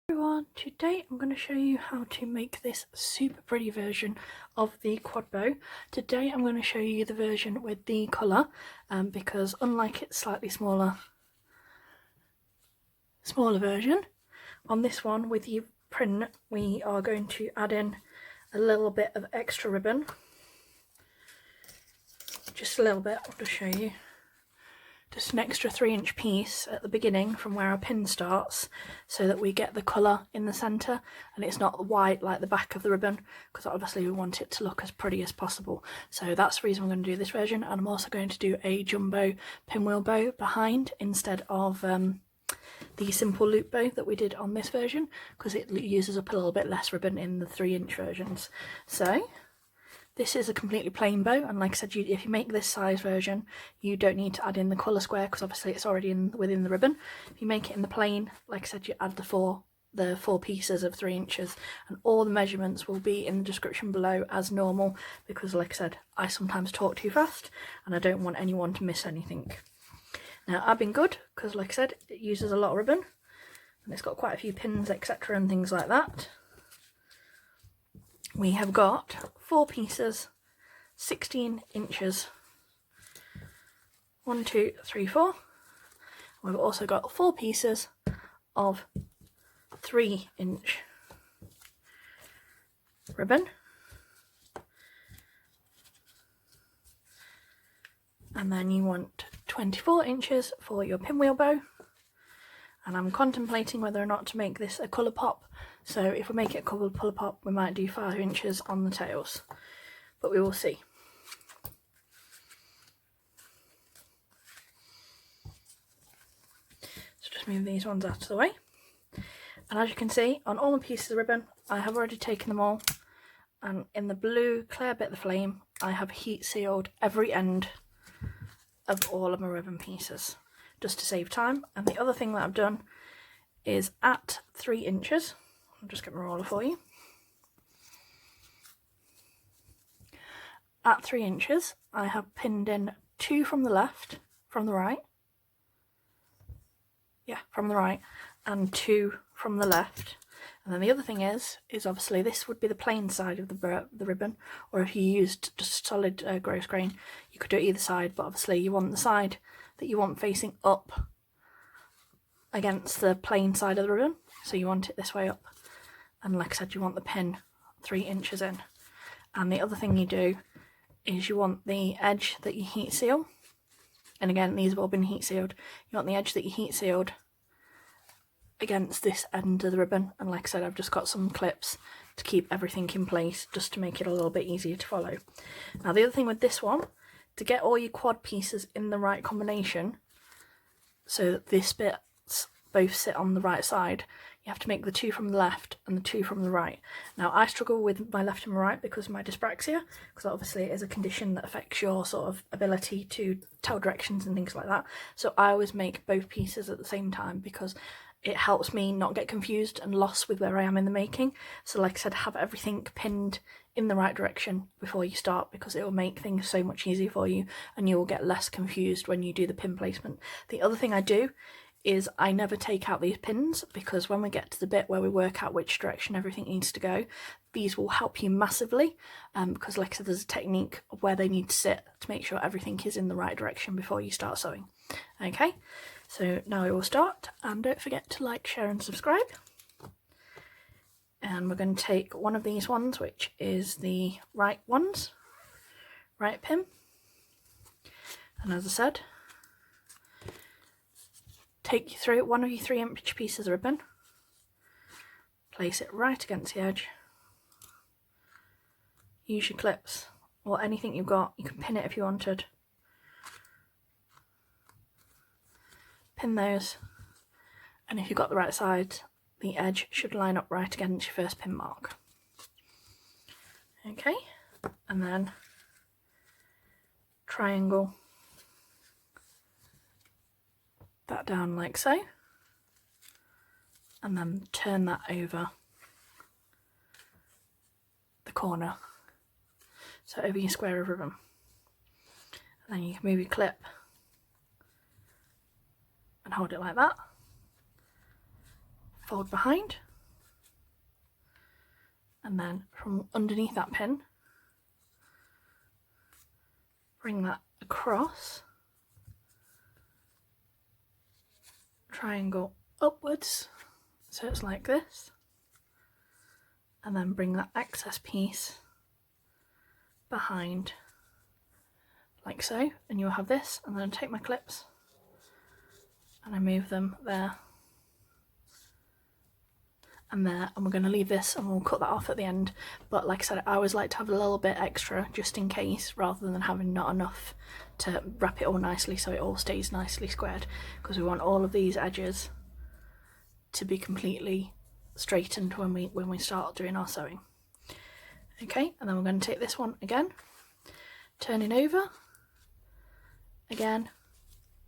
Everyone, today I'm going to show you how to make this super pretty version of the quad bow. Today I'm going to show you the version with the colour because unlike its slightly smaller version, on this one with the print we are going to add in a little bit of extra ribbon. Just a little bit, I'll just show you. Just an extra 3-inch piece at the beginning from where our pin starts, so that we get the colour in the centre and it's not white like the back of the ribbon, because obviously we want it to look as pretty as possible. So that's the reason I'm going to do this version, and I'm also going to do a jumbo pinwheel bow behind instead of the simple loop bow that we did on this version, because it uses up a little bit less ribbon in the 3-inch versions. So this is a completely plain bow, and like I said, if you make this size version you don't need to add in the colour square because obviously it's already within the ribbon. If you make it in the plain, like I said, you add the four pieces of 3 inches, and all the measurements will be in the description below as normal, because like I said, I sometimes talk too fast and I don't want anyone to miss anything. Now I've been good because like I said, it uses a lot of ribbon and it's got quite a few pins, etc. and things like that. We have got 4 pieces, 16 inches, 1, 2, 3, 4. We've also got 4 pieces of 3-inch ribbon, and then you want 24 inches for your pinwheel bow. And I'm contemplating whether or not to make this a colour pop, so if we make it a colour pop we might do 5 inches on the tails, but we will see. So just move these ones out of the way, and as you can see on all the pieces of ribbon I have already taken them all, and in the blue clear bit of the flame I have heat sealed every end of all of my ribbon pieces, just to save time. And the other thing that I've done is at 3 inches, I'll just get my roller for you. At 3 inches I have pinned in 2 from the left, from the right, and 2 from the left. And then the other thing is obviously this would be the plain side of the ribbon, or if you used just solid gross grain you could do it either side, but obviously you want the side that you want facing up against the plain side of the ribbon, so you want it this way up, and like I said you want the pin 3 inches in. And the other thing you do is you want the edge that you heat seal, and again these have all been heat sealed, you want the edge that you heat sealed against this end of the ribbon, and like I said I've just got some clips to keep everything in place just to make it a little bit easier to follow. Now the other thing with this one, to get all your quad pieces in the right combination so that this bits both sit on the right side, you have to make the 2 from the left and the 2 from the right. Now I struggle with my left and my right because of my dyspraxia, because obviously it is a condition that affects your sort of ability to tell directions and things like that, so I always make both pieces at the same time because it helps me not get confused and lost with where I am in the making. So like I said, have everything pinned in the right direction before you start, because it will make things so much easier for you and you will get less confused when you do the pin placement. The other thing I do is I never take out these pins, because when we get to the bit where we work out which direction everything needs to go, these will help you massively, because like I said there's a technique of where they need to sit to make sure everything is in the right direction before you start sewing. Okay, so now we will start, and don't forget to like, share and subscribe. And we're going to take one of these ones, which is the right pin, and as I said, take you through one of your 3-inch pieces of ribbon, place it right against the edge, use your clips or anything you've got, you can pin it if you wanted, pin those, and if you've got the right side the edge should line up right against your first pin mark. Okay, and then triangle that down like so, and then turn that over the corner, so over your square of ribbon, and then you can move your clip and hold it like that, fold behind, and then from underneath that pin, bring that across, triangle upwards, so it's like this, and then bring that excess piece behind, like so, and you'll have this. And then I take my clips and I move them there and there, and we're going to leave this and we'll cut that off at the end. But like I said, I always like to have a little bit extra just in case, rather than having not enough to wrap it all nicely so it all stays nicely squared, because we want all of these edges to be completely straightened when we start doing our sewing. Okay, and then we're going to take this one again, turning over, again,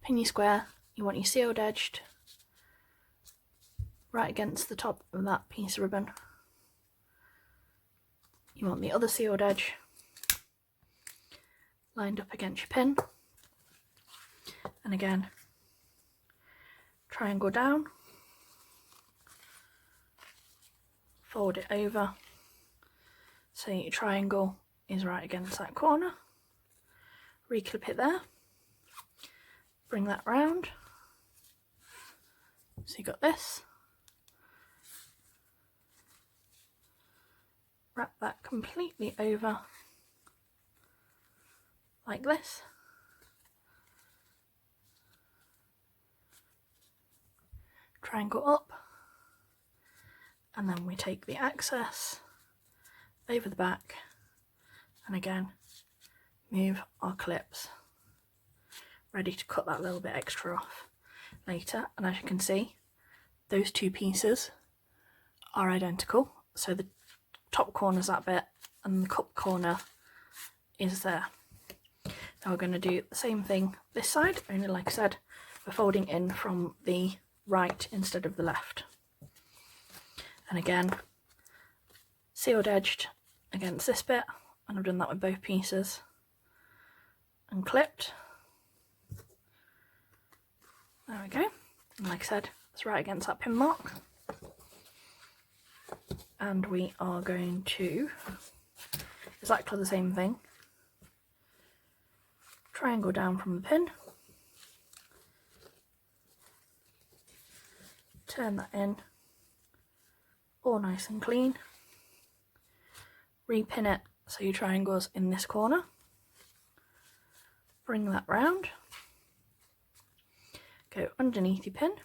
pin your square. You want your sealed edged right against the top of that piece of ribbon. You want the other sealed edge lined up against your pin, and again, triangle down, fold it over so your triangle is right against that corner, reclip it there, bring that round, so you got this, wrap that completely over like this, triangle up, and then we take the excess over the back and again move our clips, ready to cut that little bit extra off later. And as you can see, those two pieces are identical, so the top corner's that bit and the cup corner is there. Now we're going to do the same thing this side, only like I said, we're folding in from the right instead of the left. And again, sealed edged against this bit, and I've done that with both pieces, and clipped. There we go. And like I said, it's right against that pin mark. And we are going to exactly the same thing. Triangle down from the pin, turn that in, all nice and clean, repin it so your triangle's in this corner, bring that round, go underneath your pin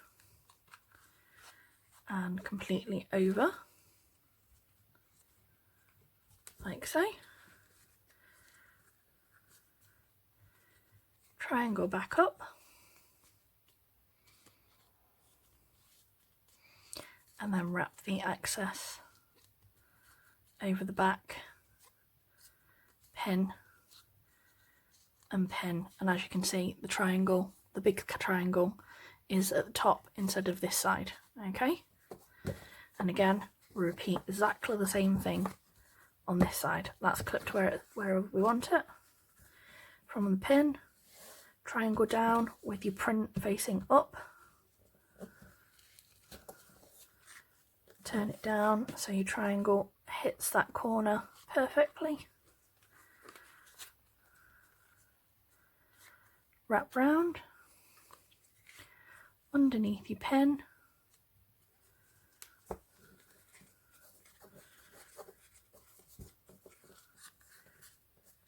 and completely over, like so. Triangle back up, and then wrap the excess over the back, pin and pin, and as you can see, the triangle, the big triangle, is at the top instead of this side. Okay, and again we repeat exactly the same thing on this side. That's clipped where we want it from the pin. Triangle down with your print facing up, turn it down so your triangle hits that corner perfectly, wrap round, underneath your pin,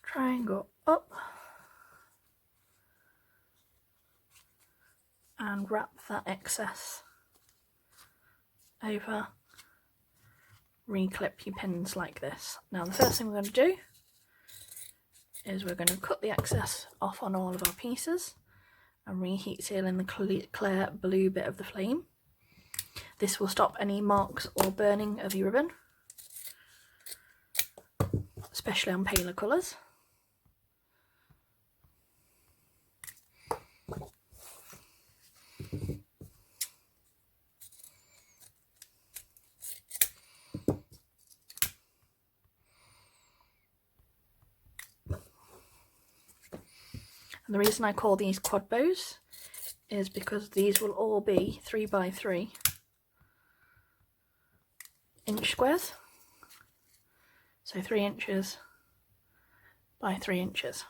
triangle up, and wrap that excess over, reclip your pins like this. Now the first thing we're going to do is we're going to cut the excess off on all of our pieces and reheat seal in the clear blue bit of the flame. This will stop any marks or burning of your ribbon, especially on paler colours. And the reason I call these quad bows is because these will all be 3x3 inch squares. So 3 inches by 3 inches.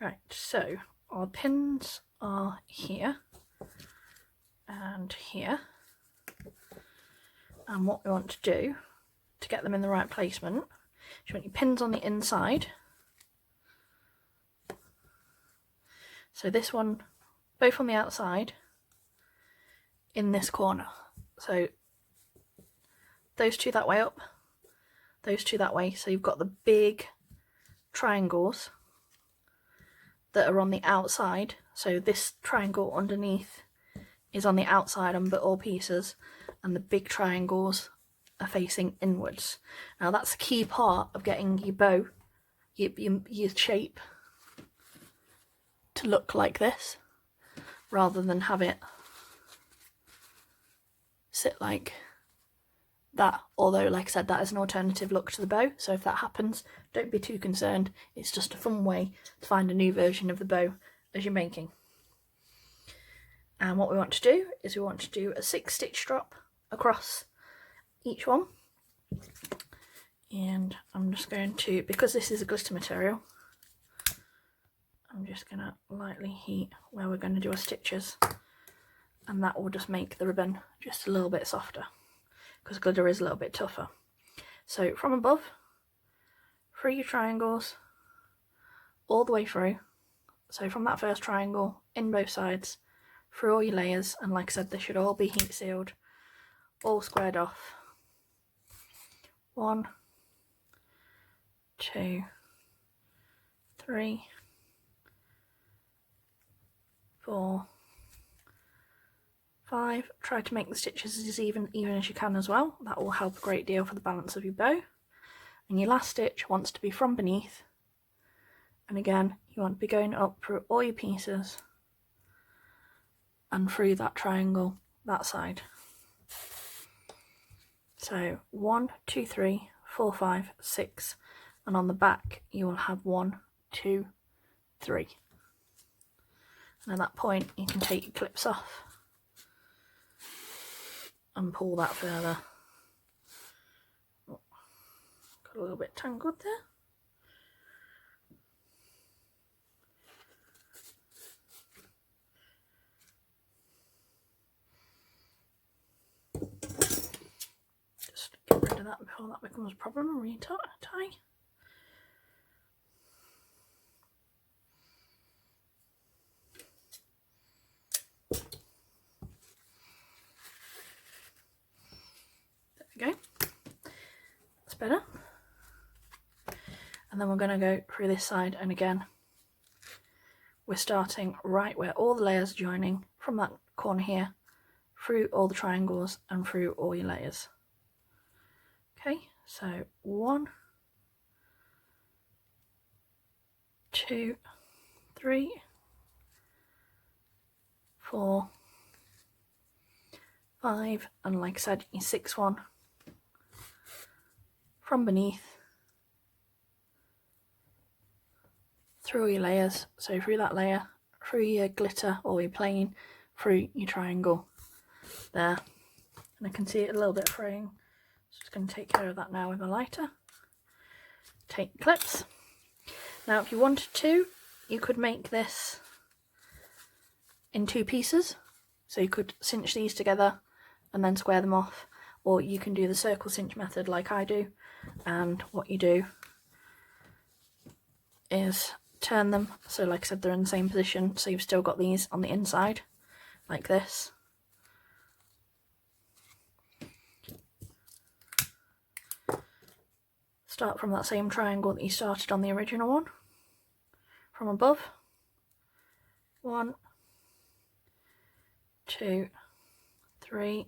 Right, so our pins are here and here. And what we want to do to get them in the right placement is you want your pins on the inside. So this one, both on the outside, in this corner. So those two that way up, those two that way. So you've got the big triangles that are on the outside. So this triangle underneath is on the outside on all pieces, and the big triangles are facing inwards. Now that's the key part of getting your bow, your shape, to look like this, rather than have it sit like that. Although, like I said, that is an alternative look to the bow, so if that happens, don't be too concerned. It's just a fun way to find a new version of the bow as you're making. And what we want to do is we want to do a 6-stitch drop across each one. And I'm just going to, because this is a glitter material, I'm just going to lightly heat where we're going to do our stitches, and that will just make the ribbon just a little bit softer, because glitter is a little bit tougher. So from above, through your triangles, all the way through. So from that first triangle, in both sides, through all your layers, and like I said, they should all be heat sealed, all squared off. 1, 2, 3, 4, 5. Try to make the stitches as even as you can as well. That will help a great deal for the balance of your bow. And your last stitch wants to be from beneath, and again you want to be going up through all your pieces and through that triangle that side. So 1, 2, 3, 4, 5, 6, and on the back you will have 1, 2, 3. And at that point you can take your clips off and pull that further. Oh, got a little bit tangled there. Just get rid of that before that becomes a problem and retie. There we go. That's better. And then we're going to go through this side, and again we're starting right where all the layers are joining, from that corner here, through all the triangles and through all your layers. Okay, so 1, 2, 3, 4, 5, and like I said, your 6th one from beneath, through your layers, so through that layer, through your glitter or your plain, through your triangle there. And I can see it a little bit fraying, so I'm just going to take care of that now with a lighter. Take the clips. Now if you wanted to, you could make this in 2 pieces, so you could cinch these together and then square them off, or you can do the circle cinch method like I do, and what you do is turn them, so like I said, they're in the same position, so you've still got these on the inside like this. Start from that same triangle that you started on the original one, from above. 1, 2, 3,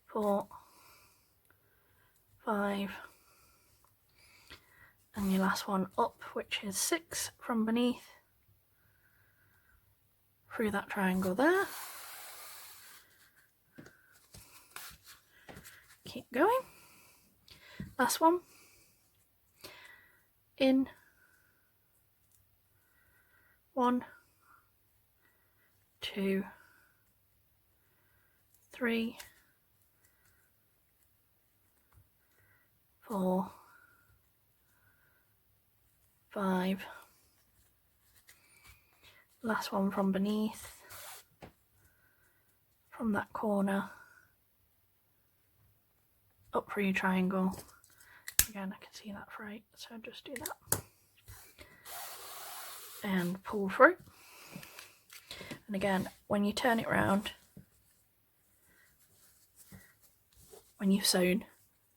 4, 5, and your last one up, which is 6 from beneath, through that triangle there. Keep going. Last one. In. 1, 2, 3, 4, 5, last one from beneath, from that corner, up for your triangle. Again, I can see that right, so just do that. And pull through. And again, when you turn it round, when you've sewn,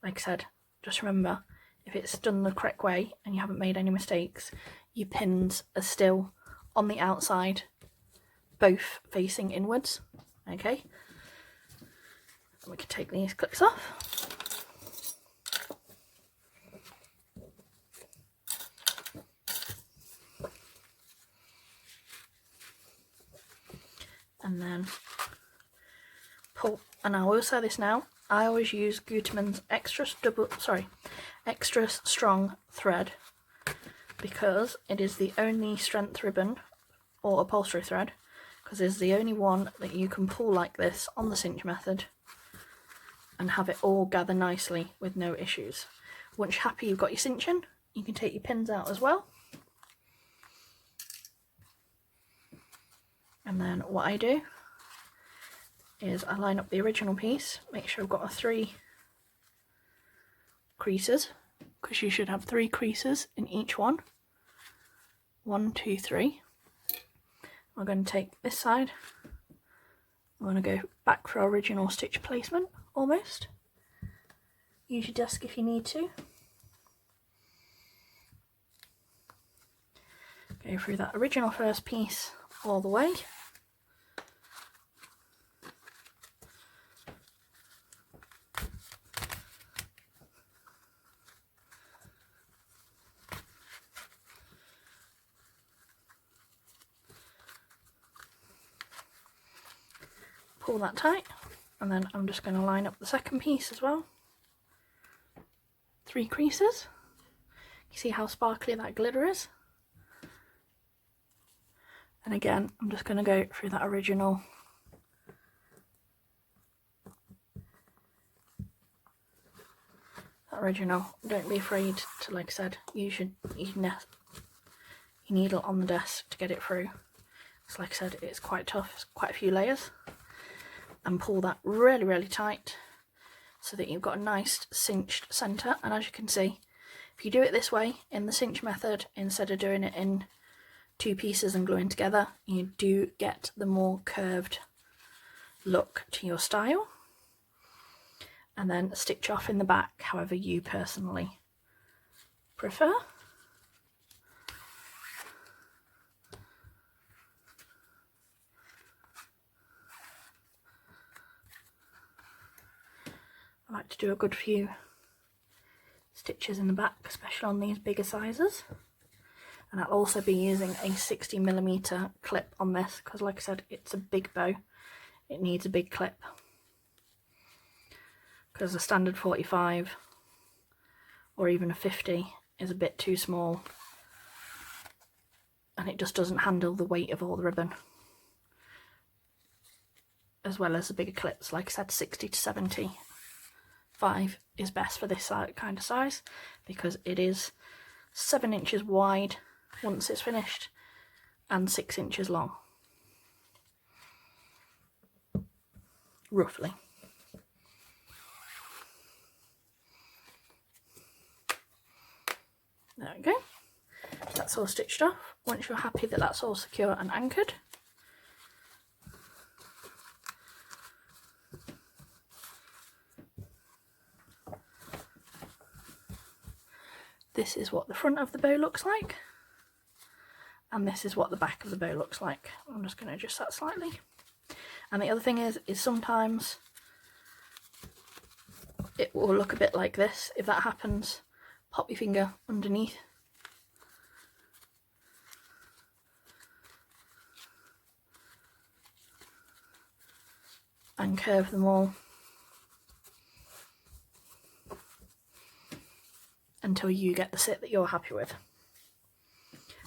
like I said, just remember, if it's done the correct way and you haven't made any mistakes, your pins are still on the outside, both facing inwards. Okay, and we can take these clips off. And then pull, and I will say this now, I always use Goodband's extra strong thread, because it is the only strength ribbon or upholstery thread, because it's the only one that you can pull like this on the cinch method and have it all gather nicely with no issues. Once you're happy you've got your cinching, you can take your pins out as well. And then what I do is I line up the original piece, make sure I've got 3 creases, because you should have 3 creases in each one. 1, 2, 3. We're going to take this side, I'm going to go back for our original stitch placement, almost. Use your desk if you need to. Go through that original first piece all the way. Pull that tight, and then I'm just going to line up the second piece as well. 3 creases. You see how sparkly that glitter is? And again, I'm just going to go through that original Don't be afraid to, like I said, use your needle on the desk to get it through. So like I said, it's quite tough, it's quite a few layers. And pull that really, really tight so that you've got a nice cinched centre. And as you can see, if you do it this way in the cinch method, instead of doing it in 2 pieces and gluing together, you do get the more curved look to your style. And then stitch off in the back however you personally prefer. I like to do a good few stitches in the back, especially on these bigger sizes. And I'll also be using a 60mm clip on this, because like I said, it's a big bow, it needs a big clip, because a standard 45 or even a 50 is a bit too small, and it just doesn't handle the weight of all the ribbon, as well as the bigger clips. Like I said, 60 to 75 is best for this kind of size, because it is 7 inches wide once it's finished and 6 inches long, roughly. There we go, that's all stitched off. Once you're happy that that's all secure and anchored, this is what the front of the bow looks like, and this is what the back of the bow looks like. I'm just going to adjust that slightly. And the other thing is sometimes it will look a bit like this. If that happens, pop your finger underneath and curve them all until you get the sit that you're happy with.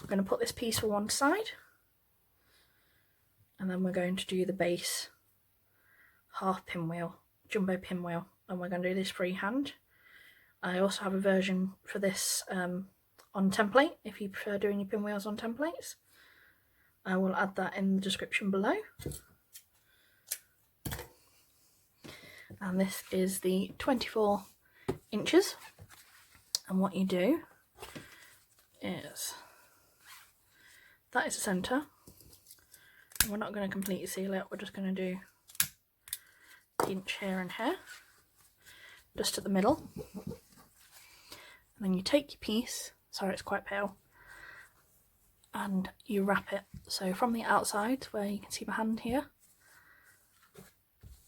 I'm going to put this piece to one side, and then we're going to do the base half pinwheel, jumbo pinwheel, and we're going to do this freehand. I also have a version for this on template, if you prefer doing your pinwheels on templates. I will add that in the description below. And this is the 24 inches, and what you do is, that is the centre. We're not going to completely seal it, we're just going to do an inch here and here, just at the middle. And then you take your piece, sorry it's quite pale, and you wrap it. So from the outside, where you can see my hand here,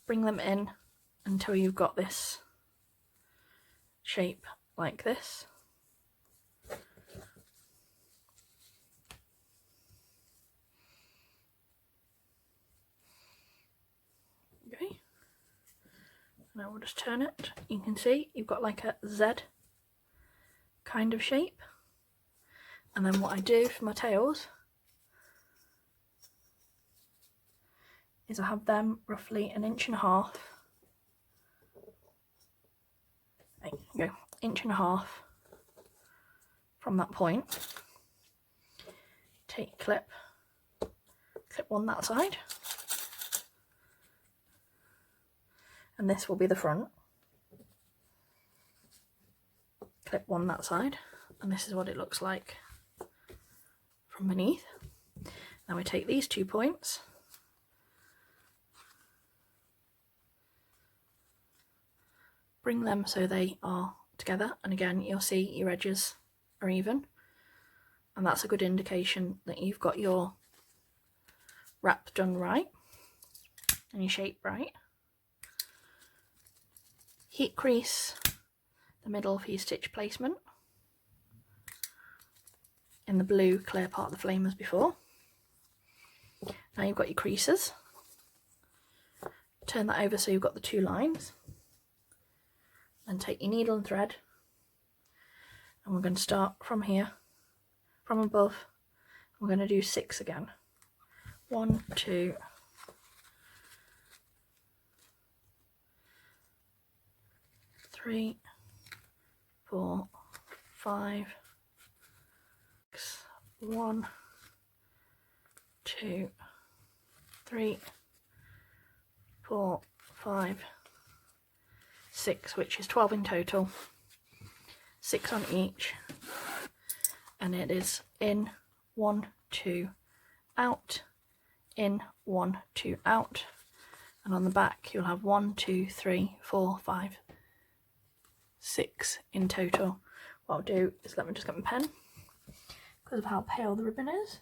bring them in until you've got this shape like this. Okay. Now we'll just turn it. You can see you've got like a Z kind of shape. And then what I do for my tails is I have them roughly 1.5 inches. There you go, 1.5 inches from that point. Take clip one that side, and this will be the front. Clip one that side, and this is what it looks like from beneath. Now we take these 2 points, bring them so they are together, and again you'll see your edges are even, and that's a good indication that you've got your wrap done right and your shape right. Heat crease the middle for your stitch placement in the blue clear part of the flame as before. Now you've got your creases, turn that over so you've got the 2 lines, and take your needle and thread, and we're going to start from here, from above. We're going to do 6 again. 1, 2, 3, 4, 5, 6, 1, 2, 3, 4, 5, 6, which is 12 in total, 6 on each, and it is in 1, 2, out, in 1, 2, out, and on the back you'll have 1, 2, 3, 4, 5, 6 in total. What I'll do is, let me just get my pen because of how pale the ribbon is.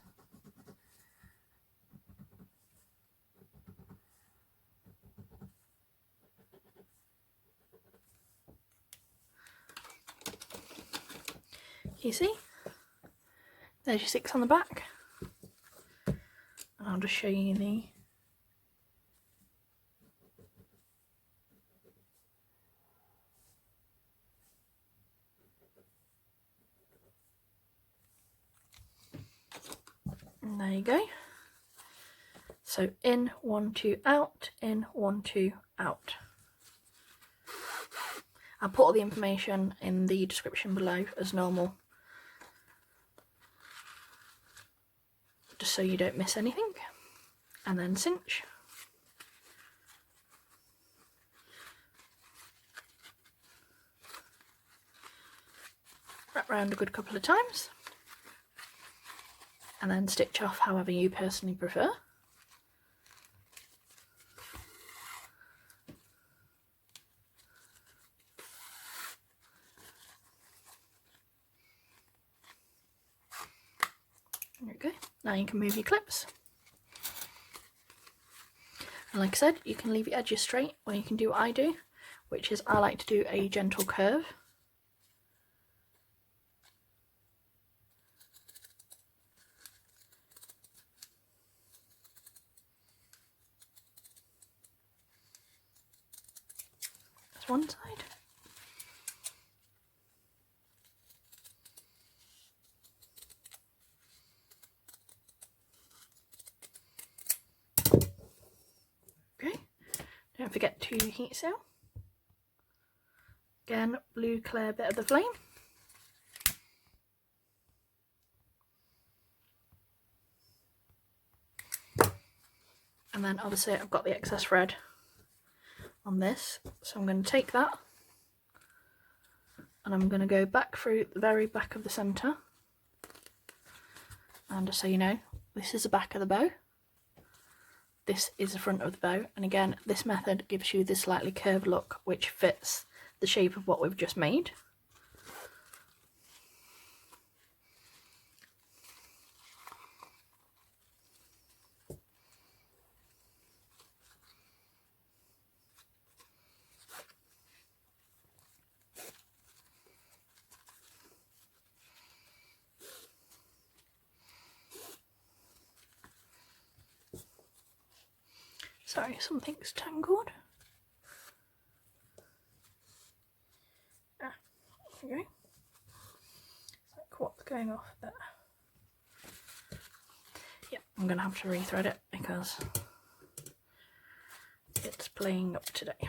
You see? There's your 6 on the back. And I'll just show you the and there you go. So in 1, 2, out, in 1, 2, out. I'll put all the information in the description below as normal, just so you don't miss anything. And then cinch. Wrap around a good couple of times, and then stitch off however you personally prefer. There we go. Now you can move your clips. And like I said, you can leave your edges straight, or you can do what I do, which is I like to do a gentle curve. That's one side. forget to heat seal. Again, blue clear bit of the flame. And then obviously I've got the excess red on this, so I'm going to take that and I'm going to go back through the very back of the centre. And just so you know, this is the back of the bow, this is the front of the bow, and again this method gives you this slightly curved look which fits the shape of what we've just made. Sorry, something's tangled. Ah, there we go. It's like what's going off there. Yeah, I'm going to have to rethread it because it's playing up today.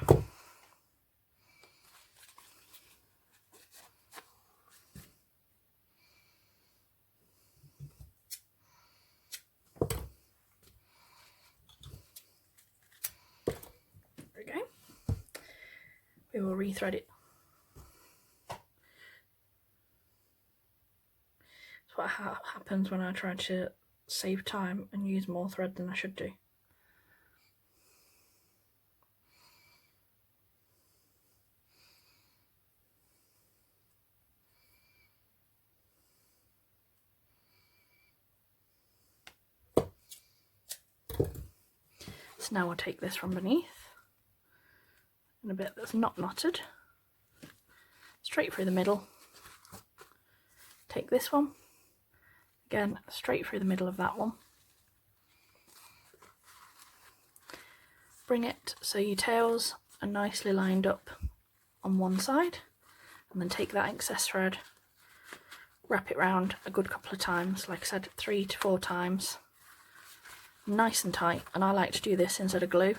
We will rethread it. That's what happens when I try to save time and use more thread than I should do. So now I'll take this from beneath, and a bit that's not knotted, straight through the middle. Take this one, again straight through the middle of that one. Bring it so your tails are nicely lined up on one side, and then take that excess thread, wrap it round a good couple of times, like I said, 3 to 4 times, nice and tight. And I like to do this instead of glue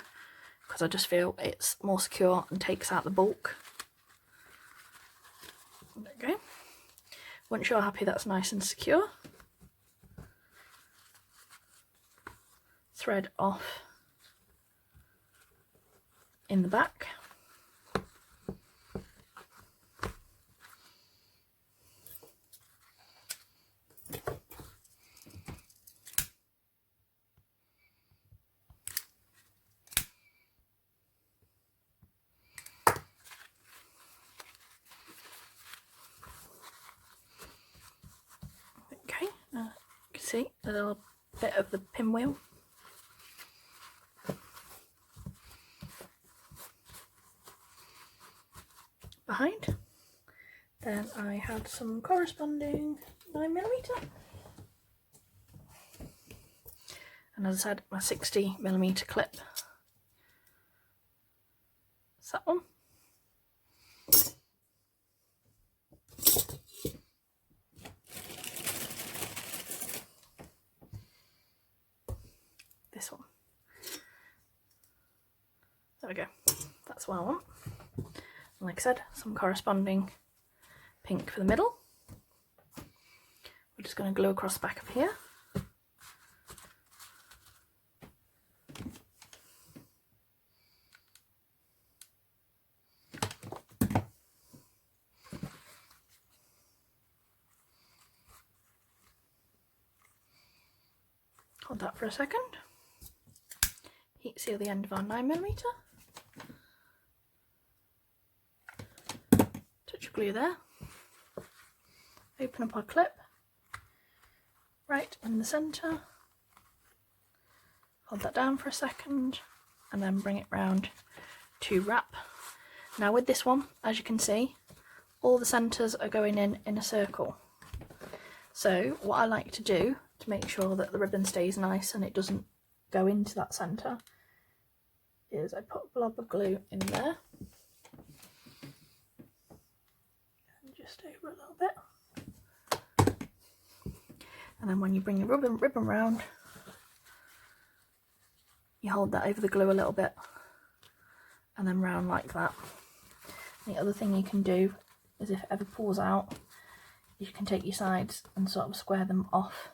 because I just feel it's more secure and takes out the bulk. There we go. Once you're happy that's nice and secure, thread off in the back. Okay, you can see a little bit of the pinwheel. Behind. Then I had some corresponding 9mm, and as I said, my 60mm clip. It's that one. This one. There we go. That's what I want. And like I said, some corresponding pink for the middle. We're just going to glue across the back of here. Hold that for a second. Heat seal the end of our 9mm. Touch of glue there. Open up our clip right in the centre. Hold that down for a second and then bring it round to wrap. Now with this one, as you can see, all the centres are going in a circle. So what I like to do to make sure that the ribbon stays nice and it doesn't go into that centre is I put a blob of glue in there and just over a little bit, and then when you bring your ribbon round, you hold that over the glue a little bit and then round like that. The other thing you can do is, if it ever pulls out, you can take your sides and sort of square them off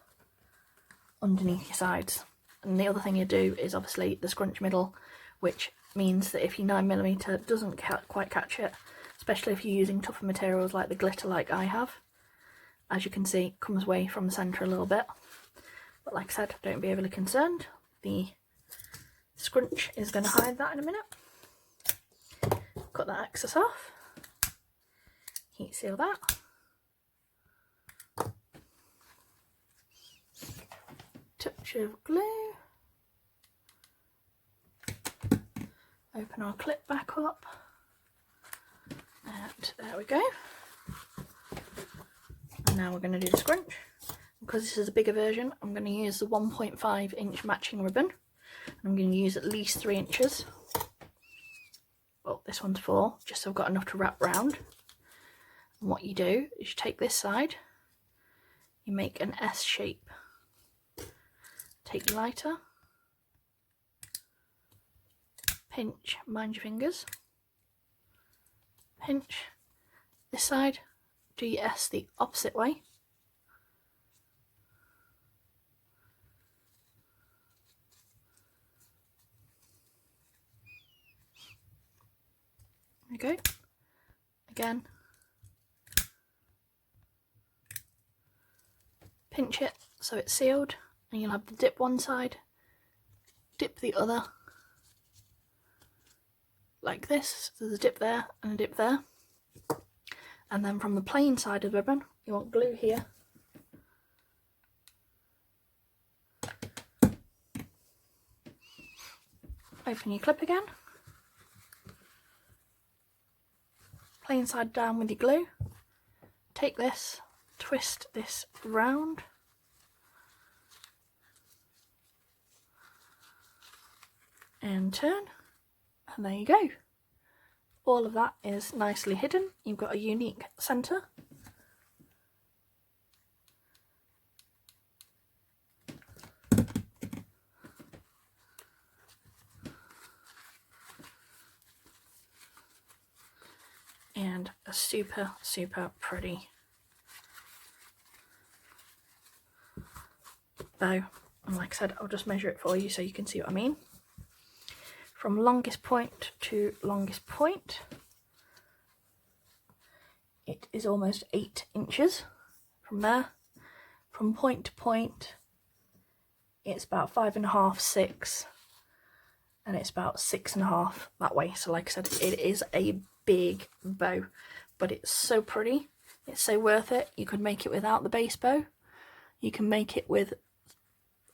underneath your sides. And the other thing you do is obviously the scrunch middle, which means that if your 9mm doesn't quite catch it, especially if you're using tougher materials like the glitter like I have, as you can see, it comes away from the centre a little bit. But like I said, don't be overly concerned. The scrunch is going to hide that in a minute. Cut that excess off. Heat seal that. Touch of glue. Open our clip back up. And there we go. And now we're going to do the scrunch. Because this is a bigger version, I'm going to use the 1.5 inch matching ribbon. And I'm going to use at least 3 inches. Well, this one's 4, just so I've got enough to wrap round. And what you do is you take this side, you make an S shape. Take your lighter, pinch, mind your fingers, pinch this side, do your S the opposite way. There we go. Again, pinch it so it's sealed, and you'll have the dip one side, dip the other, like this. So there's a dip there and a dip there. And then from the plain side of the ribbon, you want glue here. Open your clip again. Plain side down with your glue. Take this, twist this round. And turn. And there you go. All of that is nicely hidden. You've got a unique centre. And a super, super pretty bow. And like I said, I'll just measure it for you so you can see what I mean. From longest point to longest point, it is almost 8 inches from there. From point to point, it's about 5.5, 6, and it's about 6.5 that way. So like I said, it is a big bow, but it's so pretty. It's so worth it. You could make it without the base bow. You can make it with,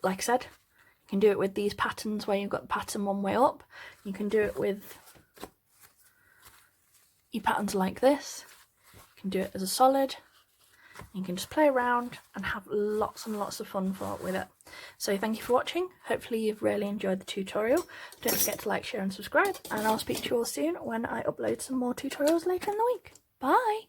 like I said, you can do it with these patterns where you've got the pattern one way up. You can do it with your patterns like this. You can do it as a solid. You can just play around and have lots and lots of fun with it. So thank you for watching. Hopefully you've really enjoyed the tutorial. Don't forget to like, share and subscribe. And I'll speak to you all soon when I upload some more tutorials later in the week. Bye!